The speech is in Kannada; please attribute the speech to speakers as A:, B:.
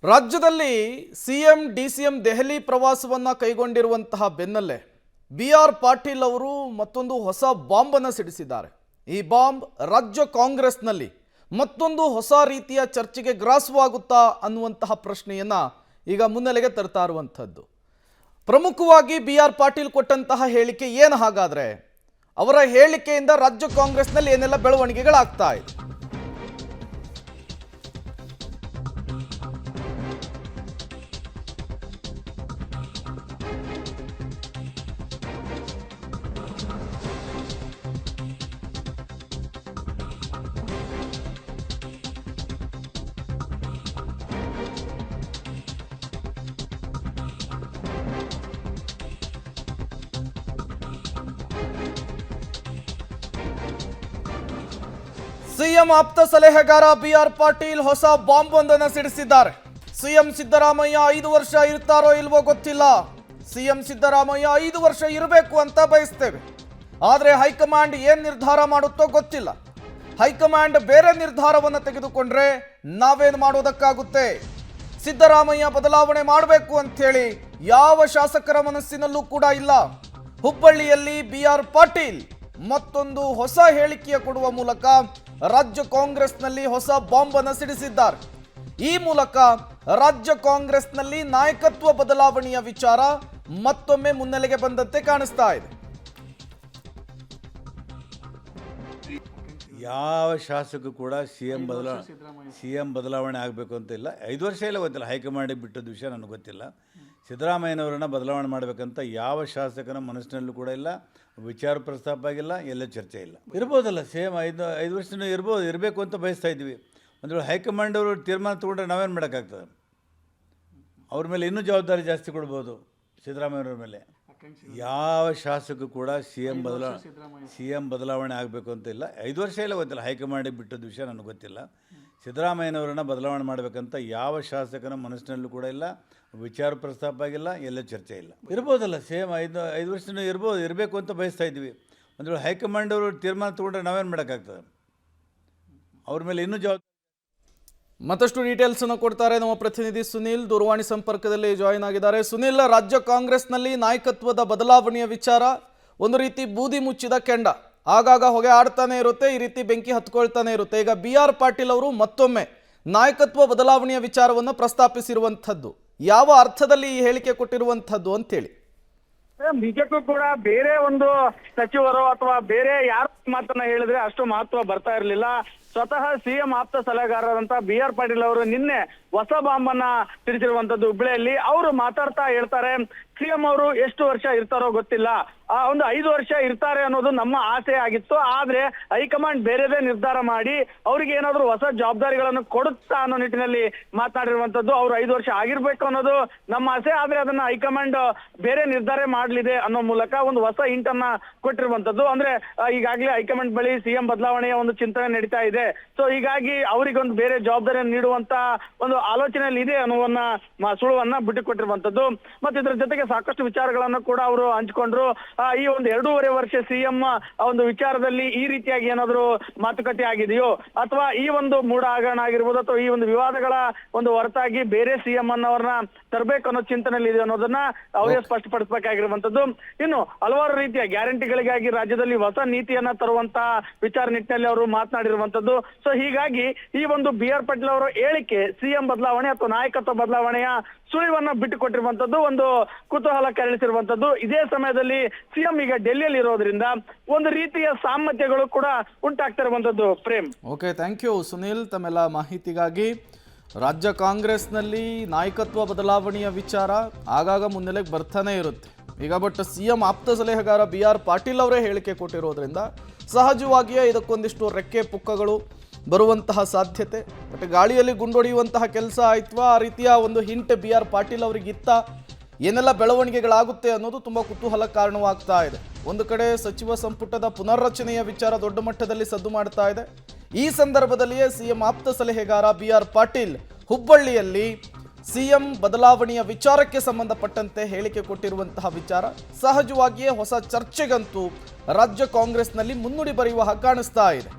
A: ರಾಜ್ಯದಲ್ಲಿ ಸಿಎಂ ಡಿಸಿಎಂ ದೆಹಲಿ ಪ್ರವಾಸವನ್ನ ಕೈಗೊಂಡಿರುವಂತಹ ಬೆನ್ನಲ್ಲೇ ಬಿಆರ್ ಪಾಟೀಲ್ ಅವರು ಮತ್ತೊಂದು ಹೊಸ ಬಾಂಬ್ ಅನ್ನು ಸಿಡಿಸಿದ್ದಾರೆ. ಈ ಬಾಂಬ್ ರಾಜ್ಯ ಕಾಂಗ್ರೆಸ್ನಲ್ಲಿ ಮತ್ತೊಂದು ಹೊಸ ರೀತಿಯ ಚರ್ಚೆಗೆ ಗ್ರಾಸವಾಗುತ್ತಾ ಅನ್ನುವಂತಹ ಪ್ರಶ್ನೆಯನ್ನ ಈಗ ಮುನ್ನೆಲೆಗೆ ತರ್ತಾ ಇರುವಂತದ್ದು. ಪ್ರಮುಖವಾಗಿ ಬಿಆರ್ ಪಾಟೀಲ್ ಕೊಟ್ಟಂತಹ ಹೇಳಿಕೆ ಏನು ಹಾಗಾದ್ರೆ? ಅವರ ಹೇಳಿಕೆಯಿಂದ ರಾಜ್ಯ ಕಾಂಗ್ರೆಸ್ನಲ್ಲಿ ಏನೆಲ್ಲ ಬೆಳವಣಿಗೆಗಳಾಗ್ತಾ ಇದೆ? ಸಿಎಂ ಆಪ್ತ ಸಲಹೆಗಾರ ಬಿಆರ್ ಪಾಟೀಲ್ ಹೊಸ ಬಾಂಬ್ ಒಂದನ್ನು ಸಿಡಿಸಿದ್ದಾರೆ. ಸಿಎಂ ಸಿದ್ದರಾಮಯ್ಯ 5 ವರ್ಷ ಇರ್ತಾರೋ ಇಲ್ವೋ ಗೊತ್ತಿಲ್ಲ. ಸಿಎಂ ಸಿದ್ದರಾಮಯ್ಯ 5 ವರ್ಷ ಇರಬೇಕು ಅಂತ ಬಯಸ್ತೇವೆ. ಆದರೆ ಹೈಕಮಾಂಡ್ ಏನ್ ನಿರ್ಧಾರ ಮಾಡುತ್ತೋ ಗೊತ್ತಿಲ್ಲ. ಹೈಕಮಾಂಡ್ ಬೇರೆ ನಿರ್ಧಾರವನ್ನು ತೆಗೆದುಕೊಂಡ್ರೆ ನಾವೇನು ಮಾಡೋದಕ್ಕಾಗುತ್ತೆ? ಸಿದ್ದರಾಮಯ್ಯ ಬದಲಾವಣೆ ಮಾಡಬೇಕು ಅಂತ ಹೇಳಿ ಯಾವ ಶಾಸಕರ ಮನಸ್ಸಿನಲ್ಲೂ ಕೂಡ ಇಲ್ಲ. ಹುಬ್ಬಳ್ಳಿಯಲ್ಲಿ ಬಿಆರ್ ಪಾಟೀಲ್ ಮತ್ತೊಂದು ಹೊಸ ಹೇಳಿಕೆಯ ಕೊಡುವ ಮೂಲಕ ರಾಜ್ಯ ಕಾಂಗ್ರೆಸ್ನಲ್ಲಿ ಹೊಸ ಬಾಂಬ್ ಅನ್ನು ಸಿಡಿಸಿದ್ದಾರೆ. ಈ ಮೂಲಕ ರಾಜ್ಯ ಕಾಂಗ್ರೆಸ್ನಲ್ಲಿ ನಾಯಕತ್ವ ಬದಲಾವಣೆಯ ವಿಚಾರ ಮತ್ತೊಮ್ಮೆ ಮುನ್ನೆಲೆಗೆ ಬಂದಂತೆ ಕಾಣಿಸ್ತಾ ಇದೆ.
B: ಯಾವ ಶಾಸಕ ಕೂಡ ಸಿಎಂ ಬದಲಾವಣೆ ಆಗಬೇಕು ಅಂತ ಇಲ್ಲ. 5 ವರ್ಷ ಇಲ್ಲ ಗೊತ್ತಿಲ್ಲ, ಹೈಕಮಾಂಡಿಗೆ ಬಿಟ್ಟದ ವಿಷಯ ನನಗೆ ಗೊತ್ತಿಲ್ಲ. ಸಿದ್ದರಾಮಯ್ಯನವರನ್ನ ಬದಲಾವಣೆ ಮಾಡಬೇಕಂತ ಯಾವ ಶಾಸಕನ ಮನಸ್ಸಿನಲ್ಲೂ ಕೂಡ ಇಲ್ಲ, ವಿಚಾರ ಪ್ರಸ್ತಾಪ ಆಗಿಲ್ಲ, ಎಲ್ಲ ಚರ್ಚೆ ಇಲ್ಲ. ಇರ್ಬೋದಲ್ಲ, ಸೇಮ್ 5 ವರ್ಷನೂ ಇರಬೇಕು ಅಂತ ಬಯಸ್ತಾ ಇದ್ವಿ. ಒಂದು ವೇಳೆ ಹೈಕಮಾಂಡ್ ಅವರು ತೀರ್ಮಾನ ತೊಗೊಂಡ್ರೆ ನಾವೇನು ಮಾಡೋಕ್ಕಾಗ್ತದೆ? ಅವ್ರ ಮೇಲೆ ಇನ್ನೂ ಜವಾಬ್ದಾರಿ ಜಾಸ್ತಿ ಕೊಡ್ಬೋದು ಸಿದ್ದರಾಮಯ್ಯವ್ರ ಮೇಲೆ. ಯಾವ ಶಾಸಕ ಕೂಡ ಸಿಎಂ ಬದಲಾವಣೆ ಆಗಬೇಕು ಅಂತ ಇಲ್ಲ. 5 ವರ್ಷ ಇಲ್ಲ ಗೊತ್ತಿಲ್ಲ, ಹೈಕಮಾಂಡಿಗೆ ಬಿಟ್ಟದ ವಿಷಯ ನನಗೆ ಗೊತ್ತಿಲ್ಲ. ಸಿದ್ದರಾಮಯ್ಯನವರನ್ನ ಬದಲಾವಣೆ ಮಾಡಬೇಕಂತ ಯಾವ ಶಾಸಕನ ಮನಸ್ಸಿನಲ್ಲೂ ಕೂಡ ಇಲ್ಲ, ವಿಚಾರ ಪ್ರಸ್ತಾಪ ಆಗಿಲ್ಲ, ಎಲ್ಲ ಚರ್ಚೆ ಇಲ್ಲ. ಇರ್ಬೋದಲ್ಲ, ಸೇಮ್ 5 ವರ್ಷನೂ ಇರಬೇಕು ಅಂತ ಬಯಸ್ತಾ ಇದ್ವಿ. ಒಂದು ವೇಳೆ ಹೈಕಮಾಂಡ್ ಅವರು ತೀರ್ಮಾನ ತೊಗೊಂಡ್ರೆ ನಾವೇನು ಮಾಡೋಕ್ಕಾಗ್ತದೆ? ಅವ್ರ ಮೇಲೆ ಇನ್ನೂ ಜವಾಬ್ದಾರಿ.
A: ಮತ್ತಷ್ಟು ಡೀಟೇಲ್ಸ್ ಅನ್ನು ಕೊಡ್ತಾರೆ ನಮ್ಮ ಪ್ರತಿನಿಧಿ ಸುನಿಲ್, ದೂರವಾಣಿ ಸಂಪರ್ಕದಲ್ಲಿ ಜಾಯಿನ್ ಆಗಿದ್ದಾರೆ. ಸುನಿಲ್, ರಾಜ್ಯ ಕಾಂಗ್ರೆಸ್ನಲ್ಲಿ ನಾಯಕತ್ವದ ಬದಲಾವಣೆಯ ವಿಚಾರ ಒಂದು ರೀತಿ ಬೂದಿ ಮುಚ್ಚಿದ ಕೆಂಡ, ಆಗಾಗ ಹೊಗೆ ಆಡ್ತಾನೆ ಇರುತ್ತೆ, ಈ ರೀತಿ ಬೆಂಕಿ ಹತ್ಕೊಳ್ತಾನೆ ಇರುತ್ತೆ. ಈಗ ಬಿಆರ್ ಪಾಟೀಲ್ ಅವರು ಮತ್ತೊಮ್ಮೆ ನಾಯಕತ್ವ ಬದಲಾವಣೆಯ ವಿಚಾರವನ್ನು ಪ್ರಸ್ತಾಪಿಸಿರುವಂಥದ್ದು ಯಾವ ಅರ್ಥದಲ್ಲಿ ಈ ಹೇಳಿಕೆ ಕೊಟ್ಟಿರುವಂಥದ್ದು ಅಂತೇಳಿ?
C: ನಿಜಕ್ಕೂ ಕೂಡ ಬೇರೆ ಒಂದು ಸಚಿವರು ಅಥವಾ ಬೇರೆ ಯಾರು ಮಾತನ್ನ ಹೇಳಿದ್ರೆ ಅಷ್ಟು ಮಹತ್ವ ಬರ್ತಾ ಇರಲಿಲ್ಲ. ಸ್ವತಃ ಸಿಎಂ ಆಪ್ತ ಸಲಹೆಗಾರರಂತ ಬಿಆರ್ ಪಾಟೀಲ್ ಅವರು ನಿನ್ನೆ ಹೊಸ ಬಾಂಬ್ ಅನ್ನ ಸಿಡಿಸಿರುವಂತದ್ದು ಹುಬ್ಬಳ್ಳಿಯಲ್ಲಿ. ಅವರು ಮಾತಾಡ್ತಾ ಹೇಳ್ತಾರೆ, ಸಿಎಂ ಅವರು ಎಷ್ಟು ವರ್ಷ ಇರ್ತಾರೋ ಗೊತ್ತಿಲ್ಲ, ಒಂದು 5 ವರ್ಷ ಇರ್ತಾರೆ ಅನ್ನೋದು ನಮ್ಮ ಆಸೆ ಆಗಿತ್ತು. ಆದ್ರೆ ಹೈಕಮಾಂಡ್ ಬೇರೆದೇ ನಿರ್ಧಾರ ಮಾಡಿ ಅವ್ರಿಗೆ ಏನಾದ್ರು ಹೊಸ ಜವಾಬ್ದಾರಿಗಳನ್ನು ಕೊಡುತ್ತಾ ಅನ್ನೋ ನಿಟ್ಟಿನಲ್ಲಿ ಮಾತನಾಡಿರುವಂತದ್ದು. ಅವ್ರು 5 ವರ್ಷ ಆಗಿರ್ಬೇಕು ಅನ್ನೋದು ನಮ್ಮ ಆಸೆ, ಆದ್ರೆ ಅದನ್ನ ಹೈಕಮಾಂಡ್ ಬೇರೆ ನಿರ್ಧಾರ ಮಾಡ್ಲಿದೆ ಅನ್ನೋ ಮೂಲಕ ಒಂದು ಹೊಸ ಹಿಂಟನ್ನ ಕೊಟ್ಟಿರುವಂತದ್ದು. ಅಂದ್ರೆ ಈಗಾಗಲೇ ಹೈಕಮಾಂಡ್ ಬಳಿ ಸಿಎಂ ಬದಲಾವಣೆಯ ಒಂದು ಚಿಂತನೆ ನಡೀತಾ ಇದೆ. ಸೊ ಹೀಗಾಗಿ ಅವರಿಗೊಂದು ಬೇರೆ ಜವಾಬ್ದಾರಿಯನ್ನು ನೀಡುವಂತ ಒಂದು ಆಲೋಚನೆಯಲ್ಲಿ ಇದೆ ಅನ್ನುವನ್ನ ಸುಳುವನ್ನ ಬಿಟ್ಟುಕೊಟ್ಟಿರುವಂತದ್ದು. ಮತ್ತೆ ಇದ್ರ ಜೊತೆಗೆ ಸಾಕಷ್ಟು ವಿಚಾರಗಳನ್ನು ಕೂಡ ಅವರು ಹಂಚಿಕೊಂಡ್ರು. ಈ ಒಂದು 2.5 ವರ್ಷ ಸಿಎಂ ಒಂದು ವಿಚಾರದಲ್ಲಿ ಈ ರೀತಿಯಾಗಿ ಏನಾದ್ರು ಮಾತುಕತೆ ಆಗಿದೆಯೋ, ಅಥವಾ ಈ ಒಂದು ಮೂಢ ಹಗರಣ ಆಗಿರ್ಬೋದು, ಅಥವಾ ಈ ಒಂದು ವಿವಾದಗಳ ಒಂದು ಹೊರತಾಗಿ ಬೇರೆ ಸಿಎಂ ಅನ್ನೋರ್ನ ತರಬೇಕು ಅನ್ನೋ ಚಿಂತನೆಯಲ್ಲಿ ಇದೆ ಅನ್ನೋದನ್ನ ಅವರೇ ಸ್ಪಷ್ಟಪಡಿಸಬೇಕಾಗಿರುವಂತದ್ದು. ಇನ್ನು ಹಲವಾರು ರೀತಿಯ ಗ್ಯಾರಂಟಿಗಳಿಗಾಗಿ ರಾಜ್ಯದಲ್ಲಿ ಹೊಸ ನೀತಿಯನ್ನ ತರುವಂತ ವಿಚಾರ ನಿಟ್ಟಿನಲ್ಲಿ ಅವರು ಮಾತನಾಡಿರುವಂತದ್ದು. ಸೊ ಹೀಗಾಗಿ ಈ ಒಂದು ಬಿಆರ್ ಪಾಟೀಲ್ ಅವರ ಹೇಳಿಕೆ ಸಿಎಂ ಬದಲಾವಣೆ ಅಥವಾ ನಾಯಕತ್ವ ಬದಲಾವಣೆಯ ಸುಳಿವನ್ನ ಬಿಟ್ಟುಕೊಟ್ಟಿರುವಂತದ್ದು, ಒಂದು ಕುತೂಹಲ ಕೆರಳಿಸಿರುವಂತದ್ದು. ಇದೇ ಸಮಯದಲ್ಲಿ ಸಿಎಂ ಈಗ ಡೆಲ್ಲಿಯಲ್ಲಿ ಇರೋದ್ರಿಂದ ಒಂದು ರೀತಿಯ ಸಾಮರ್ಥ್ಯಗಳು ಕೂಡ ಉಂಟಾಗ್ತಿರುವಂತದ್ದು. Prem,
A: okay, thank you Sunil ತಮ್ಮೆಲ್ಲ ಮಾಹಿತಿಗಾಗಿ. ರಾಜ್ಯ ಕಾಂಗ್ರೆಸ್ನಲ್ಲಿ ನಾಯಕತ್ವ ಬದಲಾವಣೆಯ ವಿಚಾರ ಆಗಾಗ ಮುನ್ನೆಲೆಗೆ ಬರ್ತಾನೆ ಇರುತ್ತೆ. ಈಗ ಬಟ್ ಸಿಎಂ ಆಪ್ತ ಸಲಹೆಗಾರ ಬಿಆರ್ ಪಾಟೀಲ್ ಅವರೇ ಹೇಳಿಕೆ ಕೊಟ್ಟಿರೋದ್ರಿಂದ ಸಹಜವಾಗಿಯೇ ಇದಕ್ಕೊಂದಿಷ್ಟು ರೆಕ್ಕೆ ಪುಕ್ಕಗಳು ಬರುವಂತಹ ಸಾಧ್ಯತೆ. ಬಟ್ ಗಾಳಿಯಲ್ಲಿ ಗುಂಡೊಡೆಯುವಂತಹ ಕೆಲಸ ಆಯ್ತವಾ, ಆ ರೀತಿಯ ಒಂದು ಹಿಂಟ್ ಬಿಆರ್ ಪಾಟೀಲ್ ಅವರಿಗಿತ್ತ, ಏನೆಲ್ಲ ಬೆಳವಣಿಗೆಗಳಾಗುತ್ತೆ ಅನ್ನೋದು ತುಂಬ ಕುತೂಹಲ ಕಾರಣವಾಗ್ತಾ ಇದೆ. ಒಂದು ಕಡೆ ಸಚಿವ ಸಂಪುಟದ ಪುನರ್ರಚನೆಯ ವಿಚಾರ ದೊಡ್ಡ ಮಟ್ಟದಲ್ಲಿ ಸದ್ದು ಮಾಡ್ತಾ ಇದೆ. ಈ ಸಂದರ್ಭದಲ್ಲಿಯೇ ಸಿಎಂ ಆಪ್ತ ಸಲಹೆಗಾರ ಬಿಆರ್ ಪಾಟೀಲ್ ಹುಬ್ಬಳ್ಳಿಯಲ್ಲಿ ಸಿಎಂ ಬದಲಾವಣೆಯ ವಿಚಾರಕ್ಕೆ ಸಂಬಂಧಪಟ್ಟಂತೆ ಹೇಳಿಕೆ ಕೊಟ್ಟಿರುವಂತಹ ವಿಚಾರ ಸಹಜವಾಗಿಯೇ ಹೊಸ ಚರ್ಚೆಗಂತೂ ರಾಜ್ಯ ಕಾಂಗ್ರೆಸ್ನಲ್ಲಿ ಮುನ್ನುಡಿ ಬರೆಯುವ ಹಾಗೆ ಕಾಣಿಸ್ತಾ ಇದೆ.